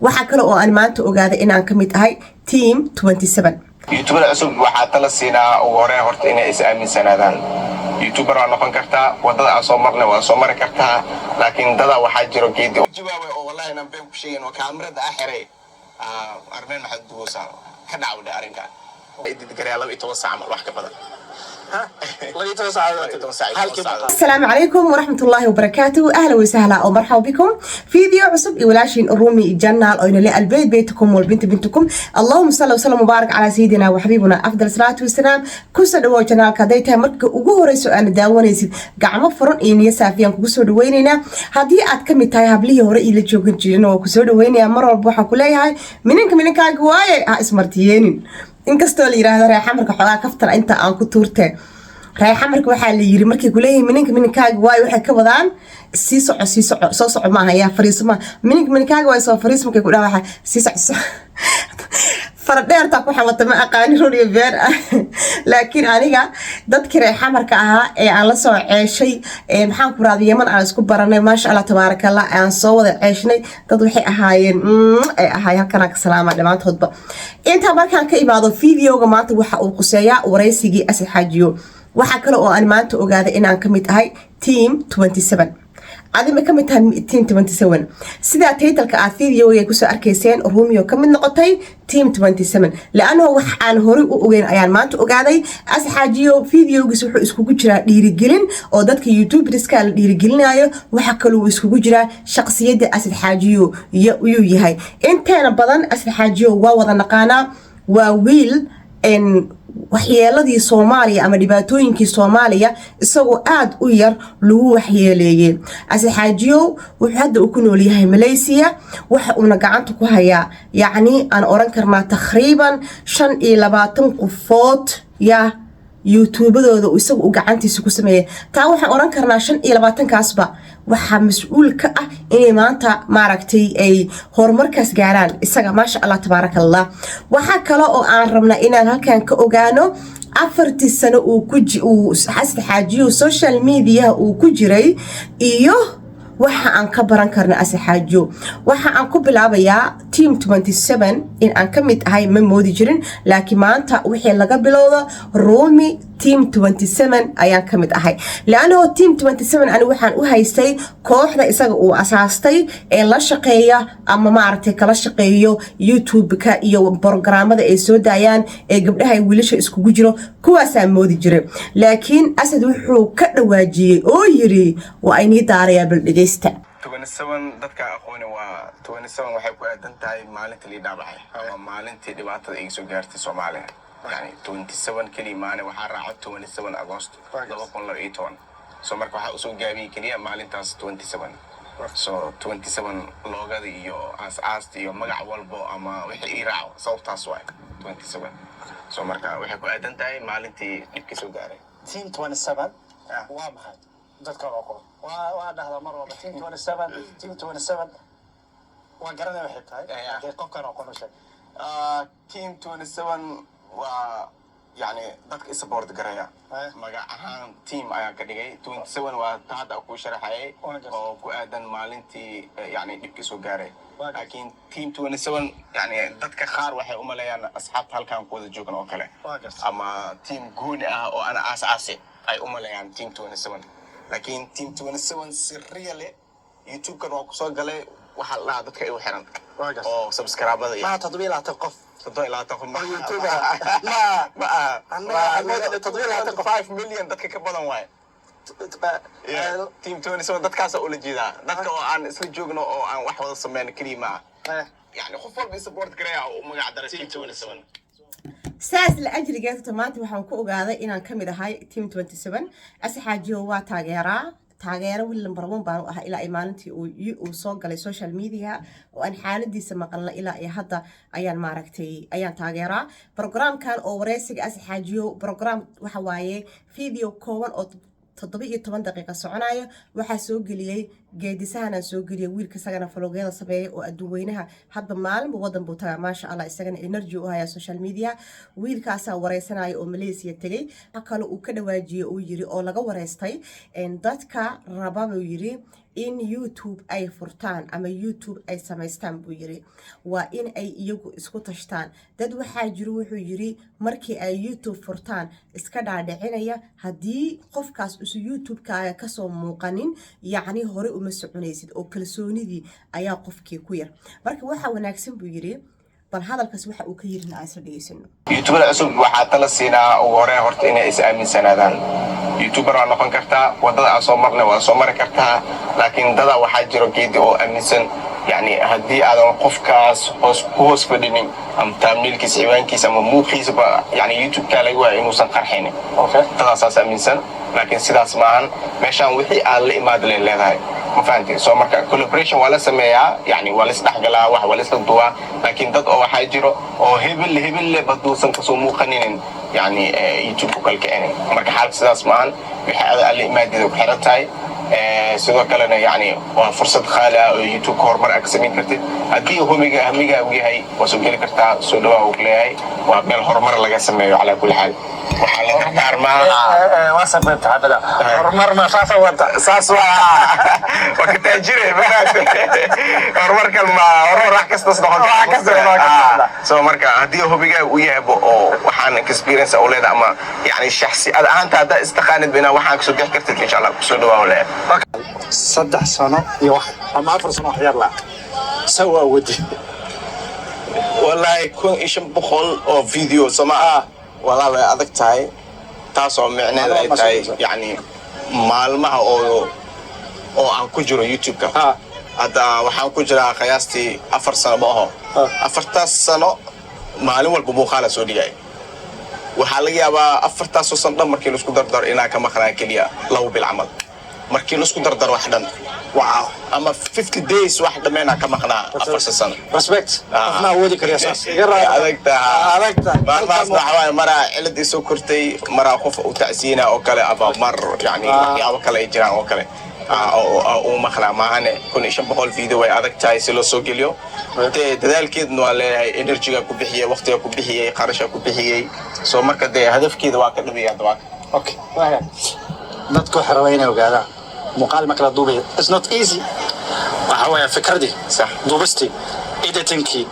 waxa kale oo aan maanta ogaaday inaan ka mid ahay team 27 youtuber cusub waxaa tala siinaa ugu horreyn horta inay is aaminsanaadaan youtuber waa noqon kartaa wadada aan soo marnay waa soo mari kartaa laakiin dada waxaa jiro geedi jawaabay oo wallahi aan been ku sheegin oo kaamirada xiray armeen maxad duusaa ka dhacday arrinka idid garay 12 saac wax ka badan السلام عليكم ورحمة الله وبركاته. أهلا وسهلا ومرحبا بكم فيديو عصب إولاشين الرومي جنال أو إلى البيت بيتكم والبنت بنتكم. اللهم صل وسلم وبارك على سيدنا وحبيبنا أفضل الصلاة والسلام. كوسا دو جنال كديتها مرك وجوه سؤال داوني سيد قعمة فرن إني سافيان كوسا دويننا هذه أتكمل تايها بليه ورا إلى جوكن جنو كوسا دويننا مرة بوحة كلها منك كاجواي اسمرتيين inkastoo la yiraahdo reer xamarka xogaa kaftar inta aan ku tuurtay reer xamarka waxa la yiri markay ku leeyahay minkaaga way waxay ka wadaan sii soco ma haya fariisma minkaaga way soo fariisma ku dhawaxa sii soco faradheerta ku xamata ma aqaan ruriyo beer laakiin aniga dadkii reer xamarka ahaa ee aan la soo ceeshay maxaan ku raadiyay man aan isku baranay ma sha Allah tabarakallah aan soo wada ceeshnay dad waxay ahaayeen halkan ka salaama dhamaantoodba inta markaan ka imaado fiidiyoga maanta waxa uu quseeyaa wareysigii Asad Xaajiyo waxa kale oo aan maanta ogaaday inaan ka mid ahay team 27 adima ka mid tahay team 27 sida title-ka aad fiidiyoga ku soo arkayseen Romeo ka mid noqotay team 27 laano wax aan hore u ogeyn ayaan maanta ogaaday Asad Xaajiyo fiidiyogiisa wuxuu iskugu jiraa dhiirigelin oo dadka YouTubers-ka la dhiirigelinayo waxa kale uu iskugu jiraa shakhsiyadda Asad Xaajiyo uu yahay inteena badan Asad Xaajiyo waa wada naqaana waa wiil waxyeeladii Soomaaliya ama dhibaatooyinkii Soomaaliya isagoo aad u yar lagu waxyeeleeyay Asad Xaajiyo wuxuu hadda ku nool yahay Malaysia waxa uu gacanta ku hayaa yaani aan oran karnaa taqriiban 25 qofood ya YouTubadooda isagu gacantiisa ku sameeyay taa waxaan oran karnaa 25 kaasba waxa mas'uul ka ah inay maanta maaragtay ay horumarkaas gaaraan isaga ma sha Allah tabarakallah waxa kale oo aan rabnaa inaan halkan ka ogaano 4 sano uu Asad Xaajiyo social media uu ku jiray iyo waxa aan ka baran karna Asad Xaajiyo waxa aan ku bilaabayaa team 27 in aan ka mid ahay ma moodi jirin laakiin maanta wixii laga bilowdo Romi team 27 ayaan ka mid ahay laano team 27 ani waxaan u haystay kooxda isaga uu asaastay ee la shaqeeya ama maaragtay kala shaqeeyo YouTube-ka iyo programmada ay soo daayaan ee gabdhaha ay wiilasha iskugu jiro kuwaas aan moodi jiray laakiin Asad wuxuu ka dhawaajiyay oo yiri waa inii daaraya bal dhageysta 27 dadka aqooni waa 27 waxay ku aadan tahay maalintii la dhaabacay ama maalintii dhibaatada ay soo gaartay Soomaaliya يعني 27 كلمة أنا وحرعت 27 أغسطس 2012 so marka waxa usoo gaabiyay kaliya maalintaas 27 so 27 looga iyo aas iyo magac walbo ama wixii ii raaco sababtaas waay 27 so marka waxay ku aadan tahay maalintii dhibka soo gaaray team 27 waa maxay dadka aqoon waa dhahda mar walba team 27 waa garanay waxay tahay qofkan aqoon u sheeg team 27 يعني dadka support garaya magac ahaan team ayaa ka dhigay 27 waa taada ku sharaxay oo ku aadan maalintii yani dhibka soo gaaray laakiin team 27 yani dadka qaar waxay u maleeyaan asxaabta halkan ku wada joogan oo kale ama team gooni ah oo ana aas-aasi ay u maleeyaan team 27 laakiin team 27 sirriyale YouTube-kan waa ku soo galay waxa la dadka ay u xiran oo subscribe-ada ma 7 qof تطبيق تقوم يوتيوبر ما تطبيق 5 مليون dadka ka badan waay team 27 dadkaas oo la jeedaa dadka oo aan isla joogno oo aan wax wada sameeyno kaliya يعني qof walba support gareeya oo magac daray team 27 saas la ajrigeeyo tamaantii waxaan ku ogaaday inaan ka mid ahay team 27 Asad Xaajiyo waa taageero wiil number 1 baan u ahaa ilaa maalintii uu soo galay social media oo aan xaaladiisa maqalna ilaa hadda ayaan maaragtay ayaan taageeraa programkan oo wareysiga Asad Xaajiyo program waxa waaye video kooban oo 17 daqiiqo soconayo waxa soo galiyay geedisahan soo galiyay wiilka sagana faloogeeda sameeyay oo adduweynaha hadba maalin wadan buu tagaa ma sha Allah isagana energy u haya social media wiilkaas wareysanayo oo Malaysia tagay kale uu ka dhawaajiyay oo yiri oo laga wareystay dadka raba uu yiri in YouTube ay furtaan ama YouTube ay samaystaan buu yiri waa in ay iyagu isku tashtaan dad waxaa jiro wuxuu yiri markii ay YouTube furtaan iska dhaadhicinaya haddii qofkaas usu YouTube-kaaga kasoo muuqanin yacni hore uma soconaysid oo kalsoonidii ayaa qofkii ku yar marka waxaa wanaagsan buu yiri bal hadalkaas waxa uu ka yirina aan soo dhageysano YouTuber cusub waxaa tala siinaa ugu horreyn horta inay is aaminsanaadaan YouTuber waa noqon kartaa wadada aan soo marnay waa soo mari kartaa laakiin dada waxaa jiro geedi oo aaminsan يعني هدي على قفكاس هوس بديني أم تعمل كيس عوان كيس أم مو كيس يعني يوتيوب كلاجوا إنه سنقر حيني هذا أساس من سن لكن سيدا سمعان مشان وحي على إماد اللي هاي مفهمتي سو مركا كولابريشن ولا سميها يعني ولا استحقلا واحد ولا استدوا لكن ضد أو حاجرو أو هبل بدو سنقصو مو خنين يعني يوتيوب كالكأني مركا حال سيدا سمعان وحي على إماد ذو بحرتاي sidoo kalena yani waa fursad qaali ah oo YouTube horumar ka sameyn kartid hadii hamiga uu yahay waa soo geli kartaa soo dhawaa uu leeyahay waa meel horumar laga sameeyo ala kulli xaal waxa la qarmaa waa sababta hadda horumar ma faafa wada saas waa ka taajire horumar kalma horumar wax kasta soo marka hadii hamiga uu yahay oo waxaan experience oo leedahay ama yani shakhsi aad hada istaqaanid bina waxaan ku soo bixi kartid insha Allah soo dhawaa leeyahay صدح سنة يوح أما 4 سنة حيار لا سوى ودي والله يكون إيش بخل أو فيديو سماعة والله أذكر تاي تاسو معناه تاي يعني معلومة أو عن كجرو يوتيوب كا هذا وحنا كجرا قياستي 4 سنة بقى 4 سنة معلومة البمخالة سورية وحاليا بقى 4 سنة مركي نسكو دردر إنا كما خلنا كليا لو بالعمل markii la isku dardar wax dhan wow ama 50 days wax dhameena ka maqnaa 4 sano respect afna wadi kariya saas adagta ma mara cilad isoo kortay mara qof u tacsiina oo kale aba mar yani waxyaabo kale jiraan oo kale oo maqnaa maahane kun 500 video way adagtahay si loo soo geliyo dadaalkeedna waa leeyahay energy-ga ku bixiyay waqtiga ku bixiyay qarashka ku bixiyay soo marka hadafkeeda waa ka dhameeyaa dabaa okay dadku xirayna ogaada مقال مكلا دوبي it's not easy وهو فكرتي صح دوبستي editingكي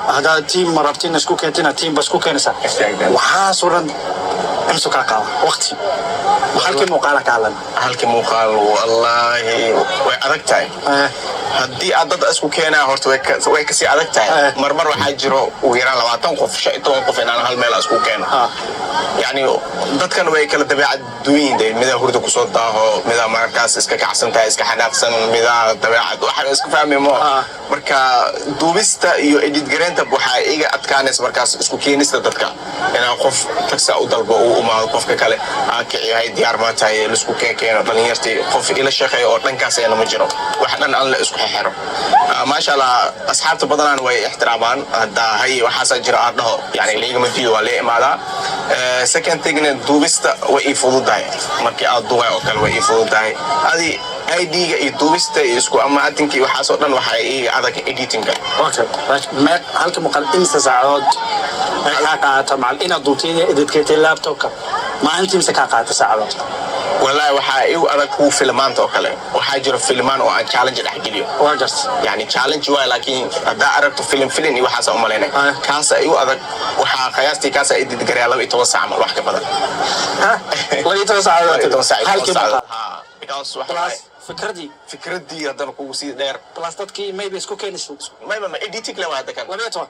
هذا تيم مربتين نسكو كنتنا تيم بس كو كنسا وحاصرا امسك قاقا وقتي وحالك مقالك علن halkii muuqaal wallahi way adag tahay hadii aad dad isku keenaa horta way ka sii adag tahay marmar waxa jiro ugu yaraan 20 qof 15 qof inaan hal meel isku keeno yani dadkan way kala dabeecad duwayday mida hurda ku soo daaho mida markaas iska kacsan tahay iska xanaaqsan mida dabeecad waxa isku fahmimo marka duubista iyo edit gareenta waxa iga adkaanaysa markaas isku keenista dadka inaan qof taxi u dalbo oo uma qofka kale kiciyahay diyaar ma tahay isku keeno dhalinyartii qof ila shaqeeyo oo dhankaas ayna ma jiro wax dhan aan la isku xiro ma sha Allah asxaabta badanaan way ixtiraamaan hada hay waxa jira aadho yani leeyga ma diido waa leeymaada second thing duubista way fududahay markii aad duubay oo kale way fududahay adi ID-ga iyo duubista isku amaatinki waxa soo dhan waxa ay adag editing-ka okay ma halka muqal imsa saacadood ka qaata maal ina duubtay edit-ka laptop-ka ma anti imsa ka qaata saacadood والله waxa ay u adag ku filmaanta oo kale waxa jiro filmaan oo aan challenge dhex geliyo wajast yani challenge waa laakiin hada aragto film iyo waxa soo maleynay kaas ay u adag waxa qiyaastii kaas ay did garay 12 saac wax ka badan 12 saacadood halka because waxa فكرتي هذا كوكو سي دير بلاستيكي maybe اسكو كينسو ما editing لو هذا كان لبيتو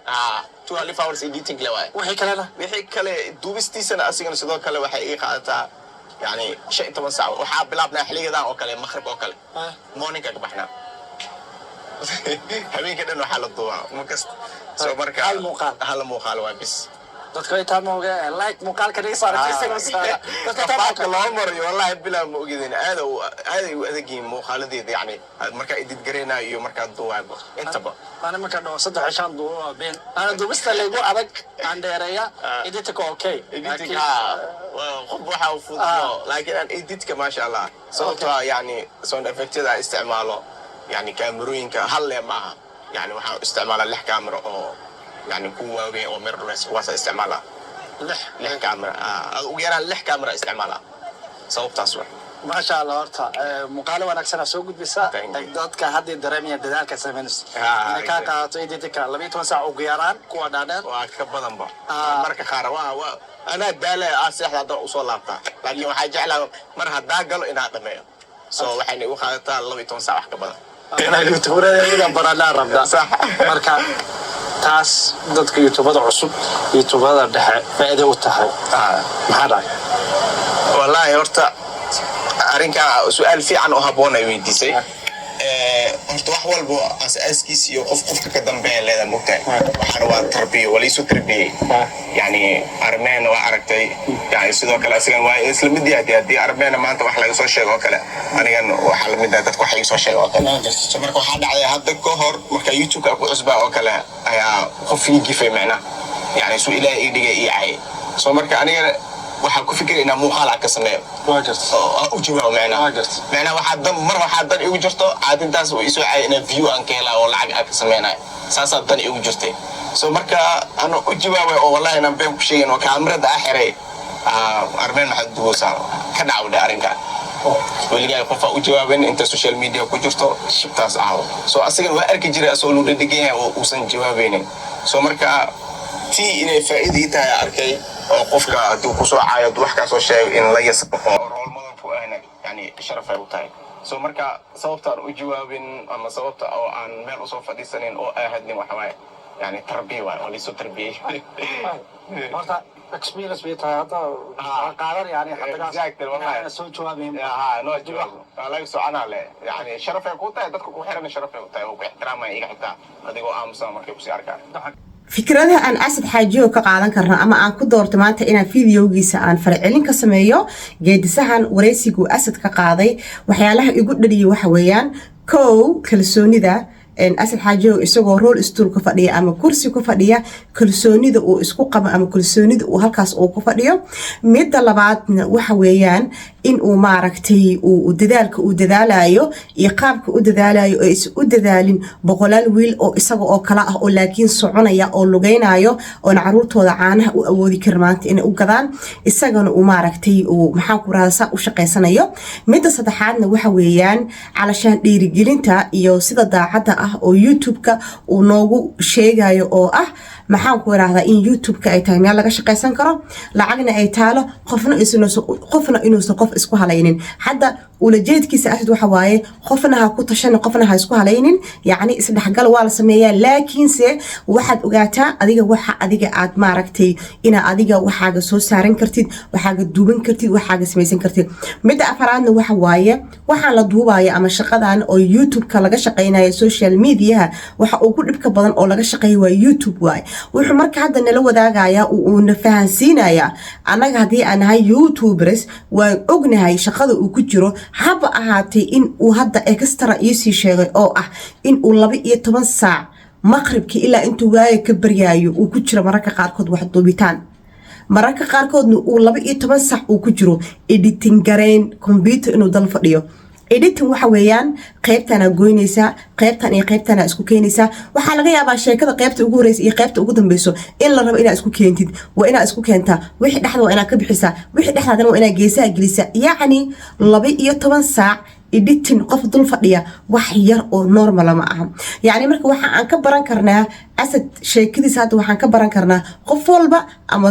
12 hours editing لو وحي كلا دوبستيسنا اسيغنا sidoo kale waxa ay qaadataa يعني شيء 8 ساعة وحاب بلعبنا حليقة أو كله مخرب أو كله مونيكا كبحنا هبين كده إنه حال الضوء مكس سو مركا هالمقال وابس dadka ay taamooga like muuqaal ka dhigay saaraysiga dadka taamooga loo maray wallahi bilaa ma ogidin aad u adagii muuqaaladeeda yani marka edit gareena iyo marka duwaabo intaba ana marka dhoo 3 shan duwa been ana duubista leego adag aan dheereeya editka okay editka qof waxa uu fududo laakiin aan editka ma sha Allah sababtoo yani sound effects-da isticmaalo yani kaamirooyinka hal le maaha yani waxa isticmaala 6 kaamiro oo يعني كوا وين أو مررس واسع استعمالها لح كاميرا وغيرها لح كاميرا استعمالها صوب تصوير ما شاء الله horta muuqaalo wanaagsan soo gudbisa dadka hadda dareemaya dadaalka sameynaysa inay ka qaato idinka 12 saac ugu yaraan kuwa dhaadheer waa ka badan ba marka qaar waa ana daala asaxda hadda u soo laabtaa laakiin waxa jeclaa mar hadaa galo inaa dhameeyo soo waxay u qaadataa 12 saac wax ka badan inay youtube-da barana rabda sax marka taas dadka youtube-da cusub youtube-da dhexe faa'iido u tahay maxaa dhahay wallahi horta arinka su'aal fiican oo haboon ay weydiisay horta wax walba asaaskiis iyo qofka ka dambeeya leedahay mugtahay waxana waa tarbiyo wali soo tarbiyay yani armeen waa aragtay yani sidoo kale asigan waa isla mid yahay armeen maanta wax laga soo sheego kale anigan waxa la mid ah dadku waxay soo sheego kale so marka waxa dhacay hadda ka hor marka youtube ku cusbaa oo kale ayaa qof gifay macna yani soo ilaahay dhigay ii so marka aniga waxa ku fikirayna muuqaal ka sameeyo oo u jawaab macna waxa dan igu jirto aadintaas oo isoo caayina view aan ka helaa oo lacag ka sameeynaa saasa dan igu jirtay so marka ana u jawaabay oo wallahi aan been ku sheegin oo kaamirada xiray armeen maxad duusa ka dhacday arinka waligaa qof u jawaabin inta social media ku jirto shibtaas so asaga waa arki jiray asoo loo dhigay oo uusan jawaabaynin so marka tii inay faa'iido tahay arkay oo qofka haduu ku soo caayo wax ka soo sheeg in la yasbo role model ku ahna yani sharaf ay u tahay so marka sababta aan u jawaabin ama sababta oo aan meel u soo fadhiisanin oo ahadnin waxa waaye yani tarbiya waa li soo tarbiyay horta experience way tahay hada qaadan yani hatta wallahi soo jawaabin no jawaab la soo ana le yani sharaf ay ku tahay dadku ku xiran sharaf ay u tahay oo ku ixtiraamay iga xitaa adigoo aamusan markay ku sii arkaan fikradaha aan asad xaajiyo ka qaadan karno ama aan ku doorto maanta inaan fiidiyogiisa aan farcelin ka sameeyo geedisahan wareysigu asad ka qaaday waxyaalaha igu dhaliyay waxa weeyaan kow kalsoonida asad xaajiyo isagoo role stool ka fadhiya ama kursi ku fadhiya kalsoonida uu isku qabo ama kalsoonida uu halkaas uu ku fadhiyo midda labaadna waxa weeyaan in uu maaragtay uu dadaalka uu dadaalayo iyo qaabka uu dadaalayo oo is u dadaalin boqolaal wiil oo isaga oo kala ah oo laakiin soconaya oo lugeynayo oo caruurtooda caanaha u awoodi kar maanta inay u gadaan isagana uu maaragtay uu maxaa ku raasa u shaqeysanayo midda saddexaadna waxa weeyaan calashaan dhiirigelinta iyo sida daacadda ah oo youtube-ka uu noogu sheegayo oo ah maxaan ku raahdaa in youtube-ka ay tahay meel laga shaqeysan karo lacagna ay taalo qofna inuusan qof isku halaynin hadda ulajeedkiisa asad waxa waaye qofna ha ku tashan qofna ha isku halaynin yani isdhaxgal waa la sameeyaa laakiinse waxaad ogaataa adiga aad maaragtay ina adiga waxaaga soo saaran kartid waxaaga duuban kartid waxaaga samaysan kartid midda afaraadna waxa waaye waxaan la duubaya ama shaqadan oo youtube-ka laga shaqeynayo social media waxa ugu dhibka badan oo laga shaqeeyo waa youtube waay wuxuu marka hadda nala wadaagaya uu na fahansiinaya anaga hadii aan nahay youtubers waan ognahay shaqada uu ku jiro haba ahaatay in uu hadda extra ii sheegay oo ah in uu 12 saac maqribkii ilaa intuu waaye ka baryayo uu ku jiro mararka qaarkood wax duubitaan mararka qaarkoodna uu 12 saac uu ku jiro editing gareyn computer inuu dal fadhiyo editing waxa weeyaan qaybtana goynaysa qaybtana isku keenaysa waxa laga yaabaa sheekada qaybta ugu horeysa iyo qaybta ugu dambayso in la rabo inaad isku keentid waa inaad isku keentaa wixii dhaxda waa inaad ka bixisaa wixii dhaxdana waa inaad geesaha gelisaa yacni 12 saac editing qof dul fadhiya wax yar oo normal ma aha yani marka waxa aan ka baran karnaa asad sheekadiisa hadda waxaan ka baran karnaa qof walba ama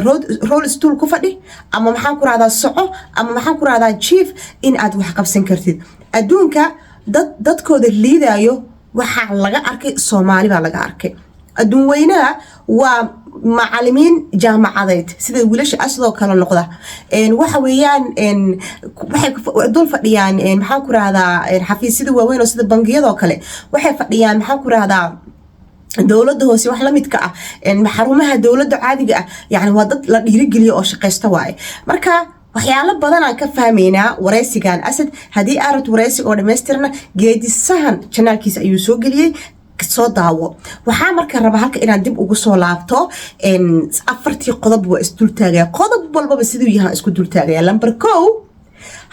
role stool ku fadhi ama maxaan ku raahdaa soco ama maxaan ku raahdaa chief in aad wax qabsan kartid adduunka dadkooda liidayo waxa laga arkay Soomaali baa laga arkay adduun weynaha waa macallimiin jaamacadeed sida wiilasha asoo kala noqda waxa weeyaan waxay dul fadhiyaan maxaan ku raahdaa xafiisyada waaweyn oo sida bangiyada oo kale waxay fadhiyaan maxaan ku raahdaa dawladda hoose wax la midka ah xarumaha dawladda caadiga ah yani waa dad la dhiirigeliyo oo shaqeysta waaye marka waxyaalo badan aan ka fahmaynaa wareysigan asad hadii aad wareysi oo dhameystirna geedisahan channelkiisa ayuu soo galiyay soo daawo waxaa marka raba halka inaan dib ugu soo laabto afartii qodob waa isdul taagaya qodob walba sidoo yahay isku dul taagaya number 1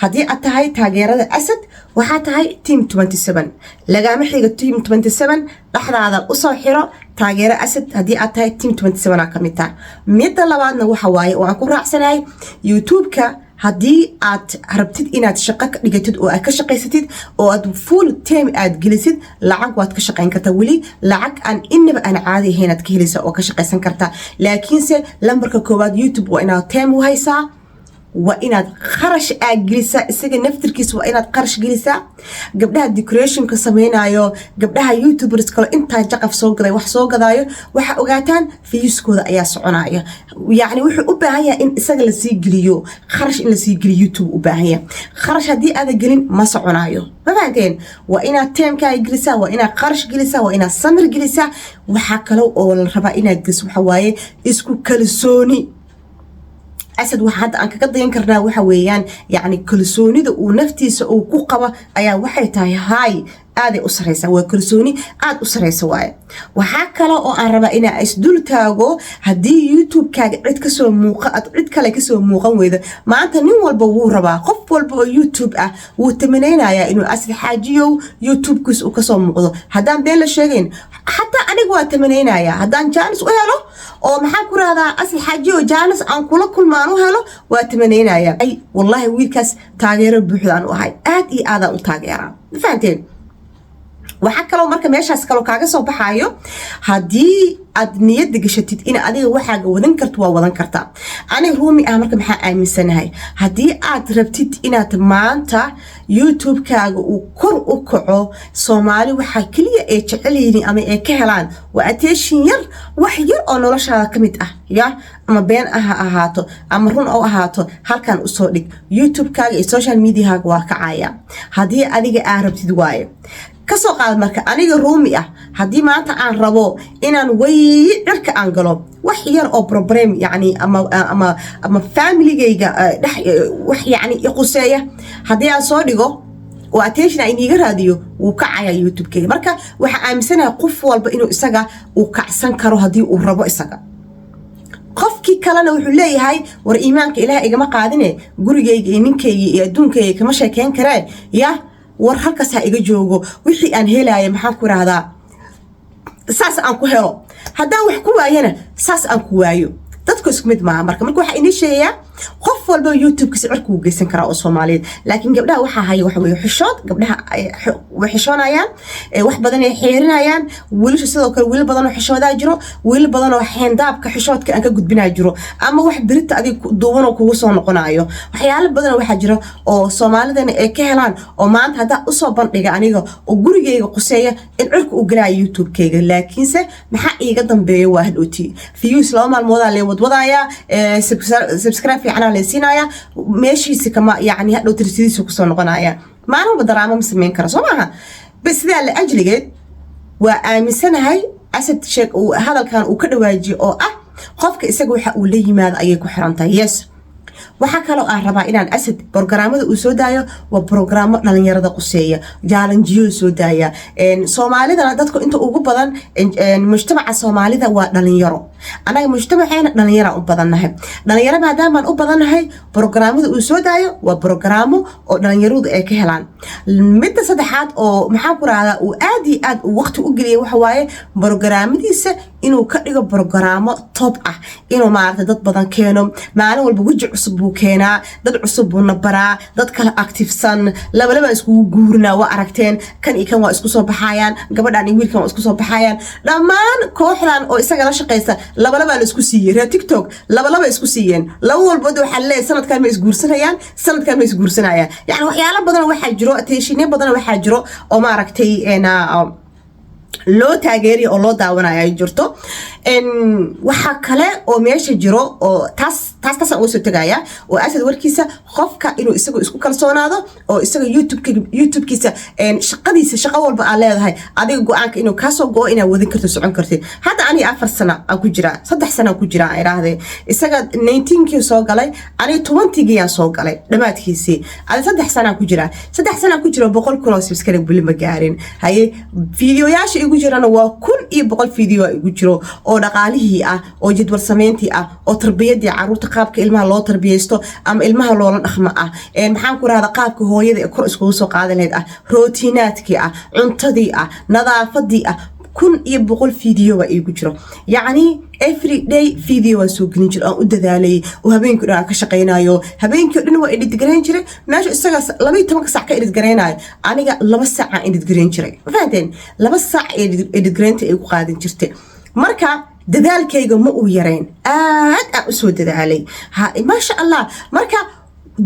hadii aad tahay taageerada asad waxa tahay team 27 lagama xiga team 27 dhaxdaada u soo xiro taageero asad hadii aad tahay team 27 ka mid tahay midda labaadna waxa waaye oo aan ku raacsanahay youtube-ka haddii aad rabtid inaad shaqo ka dhigatid oo aad ka shaqaysatid oo aad full time aad gelisid lacag waad ka shaqayn kartaa weli lacag aan inaba aan caadi ahayn aad ka helaysaa oo ka shaqaysan kartaa laakiinse lambarka koowaad YouTube waa inaad time u haysaa waa inaad kharash aad gelisaa isaga naftirkiisa waa inaad kharash gelisaa gabdhaha decorationka samaynayo gabdhaha youtubers kale intaa jaqaf soo gaday wax soo gadaayo waxa ogaataan fiiskooda ayaa soconaya yacni wuxuu u baahan yahay in isaga la sii geliyo kharash in la sii geliyo YouTube u baahan yahay kharash haddii aad gelin ma soconayo ma fahanteen waa inaad timeka gelisaa waa inaad kharash gelisaa waa inaad samir gelisaa waxa kale oo la rabaa inaad geliso waxa waaye isku kalsooni أسد واحد أنك قد ينكرنا وحويان يعني كلسوني ذا ونفتيس أو كوقبة أيا وحيتها هاي هذه أسرة سوا كلسوني عاد أسرة سواء وحكى له أن ربنا إسدول تاجو هدي يوتيوب كعد كسر موقع عد كلا كسر موقع وإذا ما أنت نيو البوور ربا قف والبو يوتيوب وتمنين يا إنه أسد حاجيو يوتيوب كسر موقع هدان بين الشيئين حتى أنا جوا تمنين يا هدان جانس وهلو أو محاكور هذا أسد حاجيو جانس عن كل ما نوهلو وتمنين يا أي والله ويلكس تاجر بحضان وهاي أدي هذا تاجره فهمتين waxa kale oo marka meeshaas kale kaaga soo baxayo hadii aad niyad gashatid in adiga waxaaga wadan karto waa wadan kartaa aniga ruumi ah marka maxaa aaminsanahay hadii aad rabtid inaad maanta YouTube kaaga uu kor u kaco Soomaali waxa kaliya ee jeceliin ama ee ka helaan waa attention yar wax yar oo noloshaada kamid ah ya ama been ahaato ama run oo ahaato halkan u soo dhig YouTube kaaga iyo social media haaga waa kacaya hadii adiga aad rabtid waaye kasoo qaad marka aniga ruumi ah hadii maanta aan rabo inaan way dharka aan galo wax yar oo problem yani ama family-gayga wax yani iquseeya hadii aan soo dhigo oo attention ay niga raadiyo uu kacaya YouTube-kayga marka waxa aaminsanahay qof walba inuu isaga uu kacsan karo hadii uu rabo isaga qofkii kalena wuxuu leeyahay war iimaanka Ilaahay igama qaadine gurigayga iyo ninkayga iyo adduunkayga kama sheekeen karee ya war halkaas ha iga joogo wixii aan helaayay maxaan ku raahdaa saas aan ku helo haddaan wax ku waayana saas aan ku waayo dadku isku mid maaha marka waxa inii sheegayaa qof walba YouTube kiisa cirku u geysan kara oo Soomaaliyeed laakiin gabdhaha waxa hay wax weey xishood gabdhaha way xishoonayaan wax badan ay xeerinayaan wiilasha sidoo kale wiil badan oo xishoodaa jiro wiil badan oo xeendaabka xishoodka aan ka gudbinaa jiro ama wax birita adiga duuban oo kugu soo noqonayo waxyaalo badan waxa jiro oo Soomaalidana ay ka helaan oo maanta hada u soo bandhiga aniga oo gurigeyga quseeya in cirku u galaayo YouTube-kayga laakiinse maxaa iiga dambeeyo waa hadhooti views loo maalmooda lee wadwadaya subscribe أنا لسينايا ماشي كما يعني هذا ترسيدي كسر نقنايا ما أنا بدرامة مسمين كرسومها بس ذا لأجل جد ومسنا هاي أسد شيء وهذا كان وكل واجي أو خافك إسقوا حقولي ماذا أيك وحرنتا يس waxa kale oo aan rabaa inaan asad barnaamijyada uu soo daayo waa barnaamijyo dhalinyarada quseeya jaalanjiyo soo daaya Soomaalida dadku inta ugu badan mujtamaca Soomaalida waa dhalinyaro anaga mujtamaceena dhalinyaro u badanahay dhalinyaro maadaama aan u badanahay barnaamijyada uu soo daayo waa barnaamijyo oo dhalinyaradu ay ka helaan midda saddexaad oo maxaa ku raada uu aad waqti u geliyo waxa waaye barnaamijyadiisa inuu ka dhigo barnaamijyo top ah inuu maarta dad badan keeno maalin walba waji cusub keena dad cusub una baraa dad kala activesan laba isku guurna waa aragteen kan iyo kan waa isku soo baxayaan gabadhan iyo wiilkan waa isku soo baxayaan dhamaan kooxdan oo isaga la shaqeysa laba la isku siiyay TikTok laba isku siiyeen laba walba waxa leeyahay sanadkan ma isguursanayaan yani waxyaalo badan waxa jiro attention badan waxa jiro oo ma aragtay loo taageeriyo oo loo daawanayo ay jirto waxa kale oo meesha jiro oo taas oo soo tagaya oo asad warkiisa qofka inuu isagu isku kalsoonaado oo isaga YouTube-kiisa shaqadiisa shaqo walba aan leedahay adiga go'aanka inuu ka soo go'o inaa wadin karto socon kartid hadda ani 4 sano aan ku jira 3 sano ku jira ay raahday isaga 19kii soo galay ani 20kii aan soo galay dhamaadkiisii ani 3 sano ku jira 3 sano ku jira 100 kun oo subscribe bili ma gaarin haye fiidiyoyaasha igu jirana waa 100 fiidiyo igu jiro oo dhaqaalihii ah oo jadwal sameyntii ah oo tarbiyadii caruurta qaabka ilmaha loo tarbiyeysto ama ilmaha loola dhaqmo ah maxaan ku raada qaabka hooyada kor isku soo qaadaleed ah routinaadkii ah cuntadii ah nadaafadii ah كن يبغول فيديو وإيجو جرو يعني every day فيديو وسوق نجر أو أدذالي وهبين كنا كشقينايو هبين كنا وإدي تجرين جري ماشي السجاس لبي تمك ساعة إدي تجريناي أنا جا لبس ساعة إدي تجرين جري فهمتين لبس ساعة إدي تجرين تيجو قاعدين جرتي مركا dadaalkayga ma uu yareen aad aan u soo dadaalay ma sha Allah marka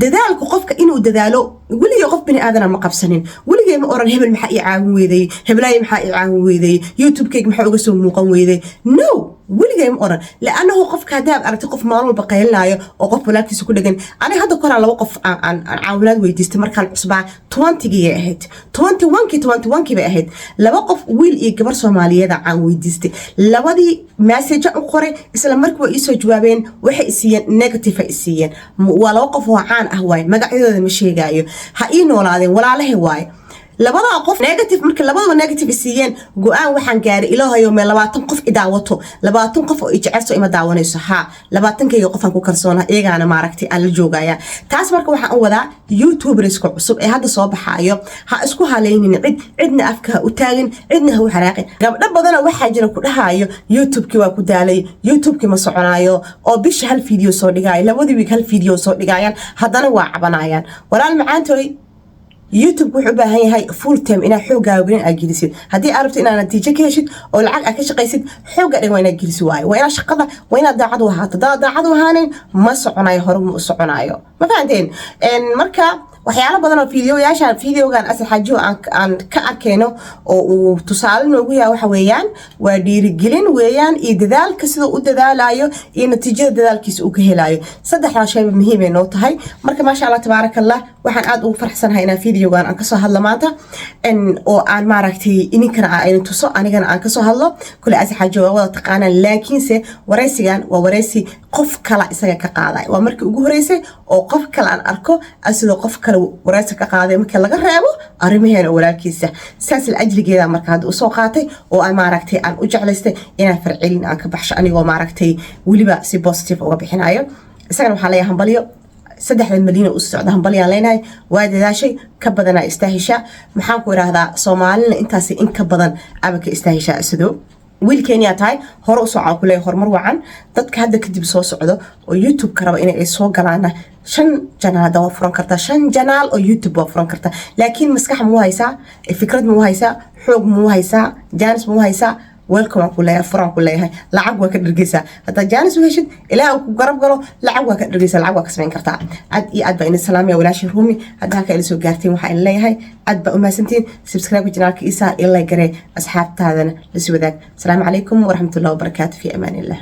dadaalku qofka inuu dadaalo waliga qof bini aadana ma qabsanin waliga ma oran hebel maxaa ii caawin weeday hebelay maxaa ii caawin weeday youtube-kayga maxaa uga soo muuqan weeday no waliga ma oran laanahu qofka hadaad aragtay qof maalmo baqaylaayo oo qof walaalkiisa ku dhagan aniga hadda koraan laba qof aan caawinaad weydiistay markaan cusbaa 20-gii ahayd 21-kii bay ahayd laba qof wiil iyo gabar Soomaaliyeed aan weydiistay labadii message u qoray isla markii way soo jawaabeen waxay siiyeen negative ay siiyeen waa laba qof oo caan ah waay magacyadooda ma sheegayo ha ii noolaadeen walaalahay waay labada qof negative marka labadaba negative siiyeen go'aan waxaan gaaray ilaahayo meel 20 qof idaawato 20 qof oo ijecel soo ima daawanayso ha 20kayga qofan ku kalsoona iyagaana maaragtay aan la joogaya taas marka waxaan u wadaa youtubers ku cusub ee hadda soo baxaayo ha isku haleynin cidna afka u taagin cidna ha u xaraaqin gabdho badan waxa jira ku dhahayo youtube-ki waa ku daalay youtube-ki ma soconayo oo bisha hal video soo dhigay labadii week hal video soo dhigayaan haddana waa cabanayaan walaal macaantooy YouTube wuxuu baahan yahay full time ina xoogaaga in aad gelisid hadii aad rabto inaad natiijo ka heshid oo lacag aad ka shaqaysid xooga dhan waa inaad gelisid waa ina shaqada waa inaad daacad u ahaato daacad u ahaanin ma soconayo hore ma soconayo ma fahanteen marka waxyaalo badan oo fiidiyogan asal xajiyo aan ka arkeyno oo uu tusaale noogu yahay waxa weeyaan waa dhiirigelin weeyaan iyo dadaalka sida uu dadaalayo iyo natiijada dadaalkiisa uu ka helayo saddexda shay muhiim ah noo tahay marka ma sha Allah tabarakallah waxaan aad ugu faraxsanahay inaan fiidiyogan aan ka soo hadlo maanta oo aan maaragtay ininkana aan tuso anigana aan ka soo hadlo kule asal xajiyo wada taqaanaan laakiinse wareysigan waa wareysi qof kala isaga ka qaaday waa markii ugu horeysay oo qof kala aan arko asoo qof kala wareysi ka qaaday markii laga reebo arimaheena walaalkiisa saas la ajligeeda marka hadda soo qaatay oo aan maaragtay aan u jeclaystay inaan farcelin aan ka baxsho anigoo maaragtay waliba si positive uga bixinayo isagana waxa leeyahay hambaliyo 3 milyan oo socda hambaliyan leenahay waa dadaashay ka badana istaahisha maxaan ku iraahdaa Soomaalina intaas in ka badan aba ka istaahisha sidoo wiilkeena tahay hore u soo kulay horumar wacan dadka hadda kadib soo socdo oo YouTube ka raba inay soo galaan 5 janaal da furan karta 5 janaal oo YouTube waa furan karta laakiin maskax mu haysa fikrad mu haysa xoog mu haysa jaanis mu haysa welcome kulay furan kulay lacag waa ka dhirgeysa hada jaanis u heshid ilaa ku garab galo lacag waa ka dhirgeysa lacag waa ka sameyn kartaa aad iyo aad baa in salaam ya walaashi ruumi hada ka ila soo gaarteen waxa in leeyahay aad baa u maasantiin subscribe janaalka isa ilaa gare asxaabtaadana la soo wadaag assalamu alaykum wa rahmatullahi wa barakatuh fi amaan illah